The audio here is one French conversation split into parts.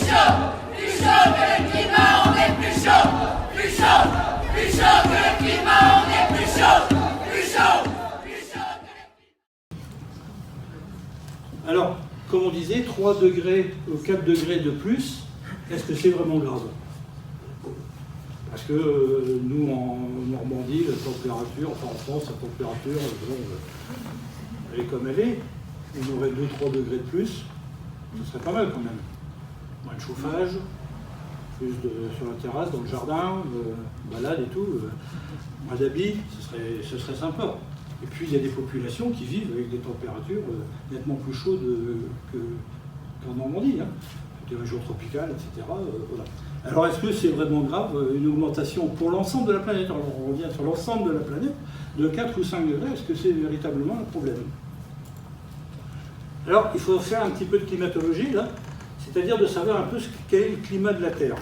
plus chaud que le climat, on est plus chaud, plus chaud, plus chaud que le climat, on est plus chaud, plus chaud, plus chaud que le climat. Alors, comme on disait, 3 degrés ou 4 degrés de plus, est-ce que c'est vraiment grave? Parce que nous, en Normandie, la température, enfin en France, la température, elle est comme elle est. On aurait 2-3 degrés de plus, ce serait pas mal quand même. Moins de chauffage, plus sur la terrasse, dans le jardin, balade et tout, moins d'habits, ce serait sympa. Et puis il y a des populations qui vivent avec des températures nettement plus chaudes qu'en Normandie, hein. Des régions tropicales, etc. Voilà. Alors est-ce que c'est vraiment grave une augmentation pour l'ensemble de la planète? Alors on revient sur l'ensemble de la planète, de 4 ou 5 degrés, est-ce que c'est véritablement un problème? Alors il faut faire un petit peu de climatologie là, c'est-à-dire de savoir un peu quel est le climat de la Terre.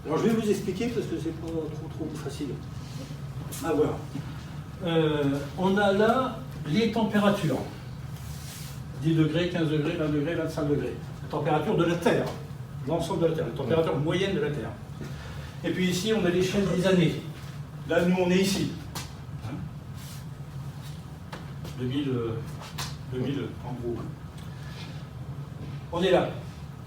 Alors je vais vous expliquer parce que c'est pas trop facile à voir. On a là les températures. 10 degrés, 15 degrés, 20 degrés, 25 degrés. La température de la Terre, l'ensemble de la Terre, la température moyenne de la Terre. Et puis ici, on a l'échelle des années. Là, nous, on est ici. 2000 en gros. On est là.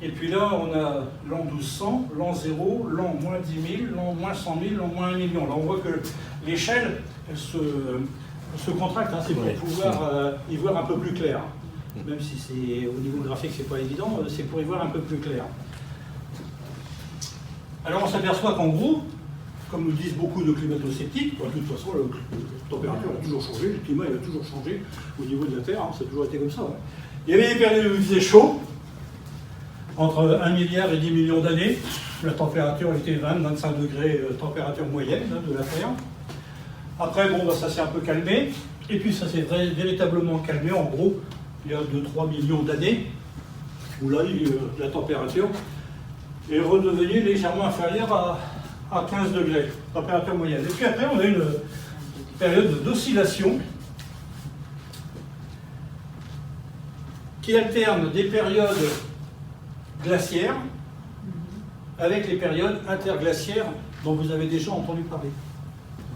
Et puis là, on a l'an 1200, l'an 0, l'an moins 10 000, l'an moins 100 000, l'an moins 1 million. Là, on voit que l'échelle, elle se contracte, hein, c'est pour pouvoir y voir un peu plus clair. Même si c'est au niveau graphique, c'est pas évident, c'est pour y voir un peu plus clair. Alors, on s'aperçoit qu'en gros, comme nous disent beaucoup de climato-sceptiques, de toute façon, la température a toujours changé, le climat il a toujours changé au niveau de la Terre, hein, ça a toujours été comme ça. Ouais. Il y avait des périodes où il faisait chaud, entre 1 milliard et 10 millions d'années, la température était 20-25 degrés, température moyenne hein, de la Terre. Après, bon, bah, ça s'est un peu calmé, et puis ça s'est véritablement calmé, en gros, il y a 2-3 millions d'années, où là, la température est redevenue légèrement inférieure à 15 degrés, température moyenne. Et puis après, on a une période d'oscillation qui alterne des périodes glaciaires avec les périodes interglaciaires dont vous avez déjà entendu parler.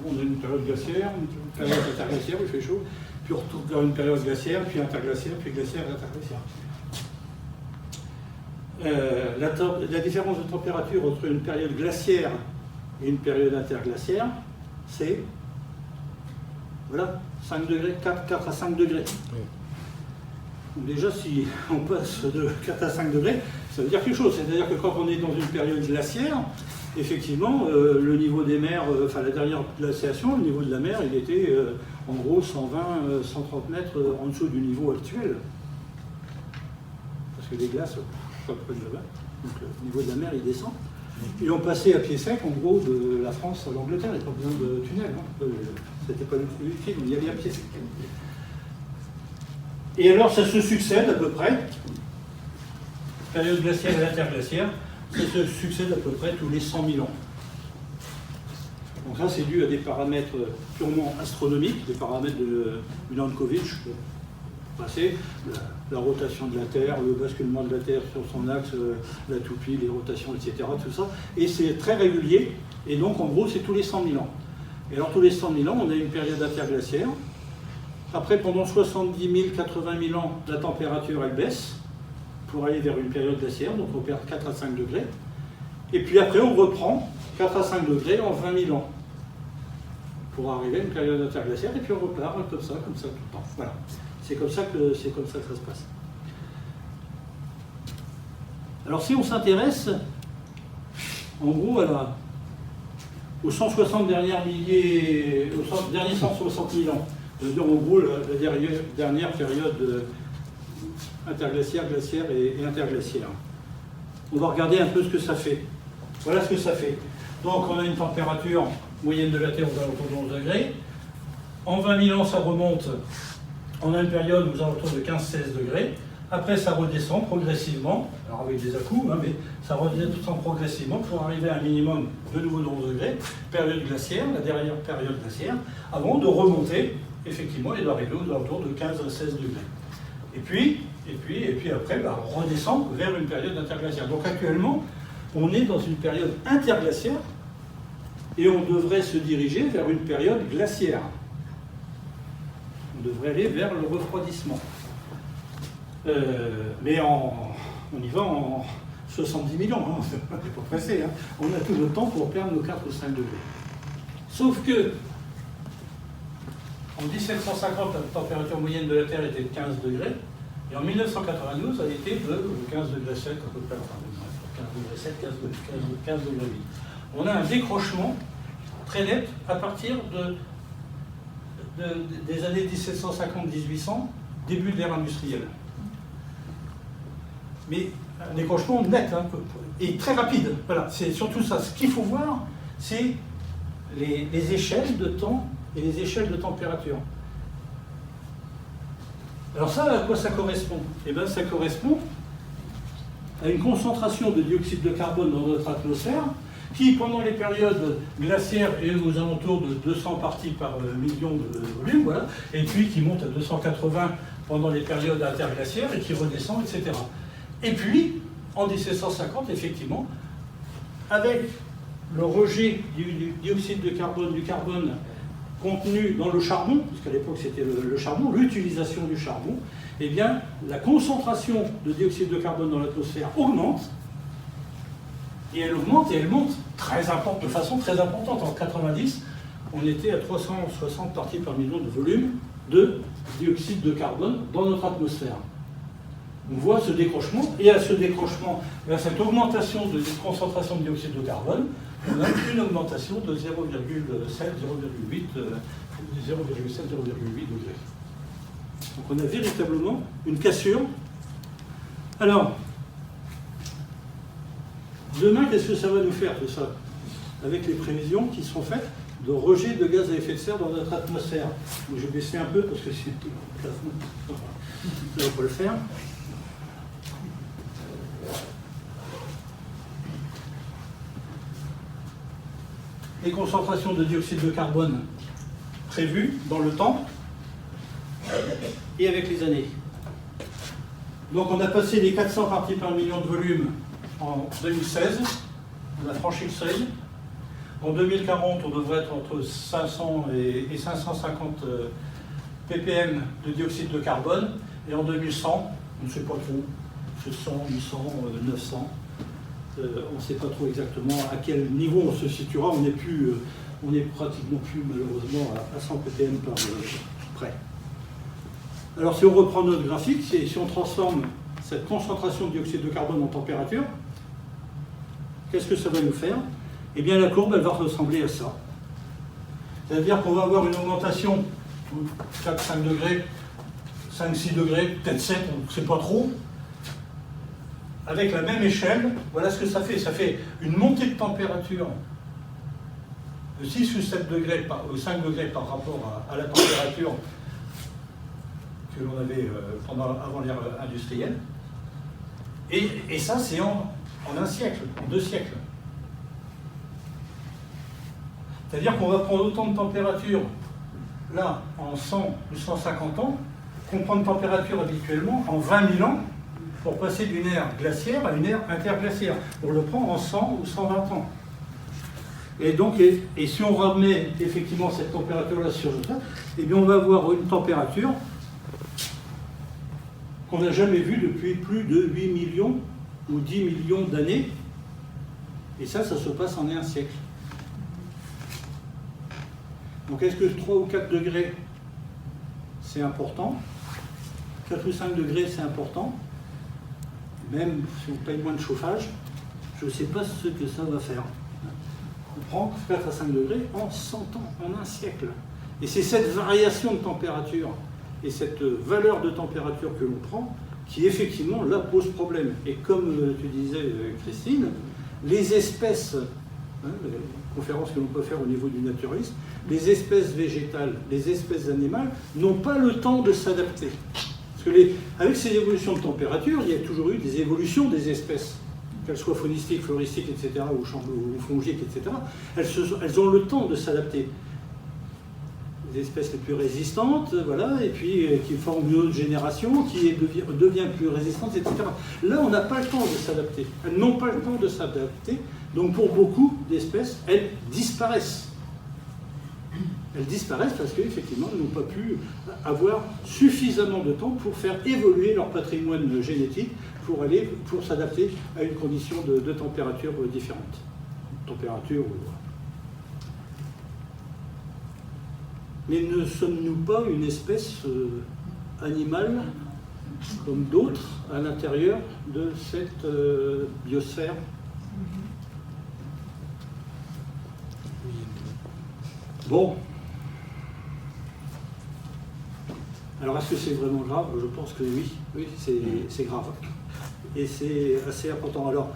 On a une période glaciaire, une période interglaciaire où il fait chaud, puis on retourne vers une période glaciaire, puis interglaciaire, puis glaciaire et interglaciaire. La différence de température entre une période glaciaire et une période interglaciaire, c'est voilà, 5 degrés, 4 à 5 degrés. Oui. Donc déjà, si on passe de 4 à 5 degrés, ça veut dire quelque chose. C'est-à-dire que quand on est dans une période glaciaire, effectivement, le niveau des mers, enfin la dernière glaciation, le niveau de la mer, il était en gros 120, 130 mètres en dessous du niveau actuel. Parce que les glaces, pas près de là-bas, donc le niveau de la mer, il descend. Ils ont passé à pied sec, en gros, de la France à l'Angleterre, il n'y a pas besoin de tunnel. Hein. C'était pas le film, il y avait à pied sec. Et alors, ça se succède à peu près, période glaciaire et interglaciaire, ça se succède à peu près tous les 100 000 ans. Donc ça, c'est dû à des paramètres purement astronomiques, des paramètres de Milankovitch, passé, la rotation de la Terre, le basculement de la Terre sur son axe, la toupie, les rotations, etc., tout ça. Et c'est très régulier, et donc en gros, c'est tous les 100 000 ans. Et alors tous les 100 000 ans, on a une période interglaciaire. Après, pendant 70 000, 80 000 ans, la température, elle baisse, pour aller vers une période glaciaire, donc on perd 4 à 5 degrés. Et puis après, on reprend 4 à 5 degrés en 20 000 ans, pour arriver à une période interglaciaire, et puis on repart comme ça, tout le temps. Voilà. C'est comme ça que ça se passe. Alors si on s'intéresse, en gros, aux 160 derniers 160 000 ans, c'est-à-dire en gros la dernière période interglaciaire, glaciaire et interglaciaire. On va regarder un peu ce que ça fait. Voilà ce que ça fait. Donc on a une température moyenne de la Terre aux alentours de 11 degrés. En 20 000 ans, ça remonte. On a une période aux alentours de 15-16 degrés. Après, ça redescend progressivement, alors avec des à-coups, hein, mais ça redescend progressivement pour arriver à un minimum de nouveau de 11 degrés, période glaciaire, la dernière période glaciaire, avant de remonter, effectivement, et d'arriver aux alentours de 15 à 16 degrés. Et puis, Et puis après, on redescend vers une période interglaciaire. Donc actuellement, on est dans une période interglaciaire et on devrait se diriger vers une période glaciaire. On devrait aller vers le refroidissement. Mais on y va en 70 000 ans, hein. On n'est pas pressé. Hein. On a tout le temps pour perdre nos 4 ou 5 degrés. Sauf que, en 1750, la température moyenne de la Terre était de 15 degrés, et en 1992, elle était de 15 degrés 7, à peu près, enfin, 15 degrés 7, 15 degrés 8. On a un décrochement très net à partir des années 1750-1800, début de l'ère industrielle. Mais un décrochement net, hein, et très rapide. Voilà, c'est surtout ça. Ce qu'il faut voir, c'est les échelles de temps et les échelles de température. Alors ça, à quoi ça correspond? Eh bien, ça correspond à une concentration de dioxyde de carbone dans notre atmosphère qui, pendant les périodes glaciaires, est aux alentours de 200 parties par million de volume, voilà, et puis qui monte à 280 pendant les périodes interglaciaires et qui redescend, etc. Et puis, en 1750, effectivement, avec le rejet du dioxyde de carbone, du carbone contenu dans le charbon, parce qu'à l'époque c'était le charbon, l'utilisation du charbon, eh bien, la concentration de dioxyde de carbone dans l'atmosphère augmente, et elle augmente, et elle monte de façon très importante. En 90, on était à 360 parties par million de volume de dioxyde de carbone dans notre atmosphère. On voit ce décrochement, et à ce décrochement, à cette augmentation de concentration de dioxyde de carbone, on a une augmentation de 0,7, 0,8 degrés. Donc on a véritablement une cassure. Alors, demain, qu'est-ce que ça va nous faire tout ça? Avec les prévisions qui sont faites de rejet de gaz à effet de serre dans notre atmosphère. Donc, je vais baisser un peu parce que c'est tout le plafond. Ça ne va pas le faire. Les concentrations de dioxyde de carbone prévues dans le temps et avec les années. Donc on a passé les 400 parties par million de volume en 2016, on a franchi le seuil. En 2040, on devrait être entre 500 et 550 ppm de dioxyde de carbone, et en 2100, on ne sait pas trop, 100, 800, 900. On ne sait pas trop exactement à quel niveau on se situera, on n'est pratiquement plus malheureusement à 100 ppm par près. Alors si on reprend notre graphique, si on transforme cette concentration de dioxyde de carbone en température, qu'est-ce que ça va nous faire? Eh bien la courbe, elle va ressembler à ça. C'est-à-dire qu'on va avoir une augmentation de 4-5 degrés, 5-6 degrés, peut-être 7, on ne sait pas trop. Avec la même échelle, voilà ce que ça fait. Ça fait une montée de température de 6 ou 7 degrés, ou 5 degrés par rapport à la température que l'on avait avant l'ère industrielle. Et ça, c'est en un siècle, en 2 siècles. C'est-à-dire qu'on va prendre autant de température, là, en 100 ou 150 ans, qu'on prend de température habituellement en 20 000 ans, pour passer d'une ère glaciaire à une ère interglaciaire. On le prend en 100 ou 120 ans. Et donc, et si on remet effectivement cette température-là sur le tas, eh bien on va avoir une température qu'on n'a jamais vue depuis plus de 8 millions ou 10 millions d'années. Et ça se passe en un siècle. Donc est-ce que 3 ou 4 degrés, c'est important? 4 ou 5 degrés, c'est important? Même si on paye moins de chauffage, je ne sais pas ce que ça va faire. On prend 4 à 5 degrés en 100 ans, en un siècle. Et c'est cette variation de température et cette valeur de température que l'on prend qui, effectivement, là, pose problème. Et comme tu disais, Christine, les espèces, la conférence que l'on peut faire au niveau du naturalisme, les espèces végétales, les espèces animales n'ont pas le temps de s'adapter. Parce que avec ces évolutions de température, il y a toujours eu des évolutions des espèces, qu'elles soient faunistiques, floristiques, etc., ou fongiques, etc. Elles ont le temps de s'adapter. espèces les plus résistantes, voilà, et puis qui forment une autre génération, qui devient plus résistante, etc. Là, on n'a pas le temps de s'adapter. Elles n'ont pas le temps de s'adapter, donc pour beaucoup d'espèces, elles disparaissent. Elles disparaissent parce qu'effectivement, elles n'ont pas pu avoir suffisamment de temps pour faire évoluer leur patrimoine génétique pour s'adapter à une condition de température différente. Température ou... Mais ne sommes-nous pas une espèce animale, comme d'autres, à l'intérieur de cette biosphère? Bon. Alors, est-ce que c'est vraiment grave? Je pense que oui. Oui, c'est grave. Et c'est assez important. Alors,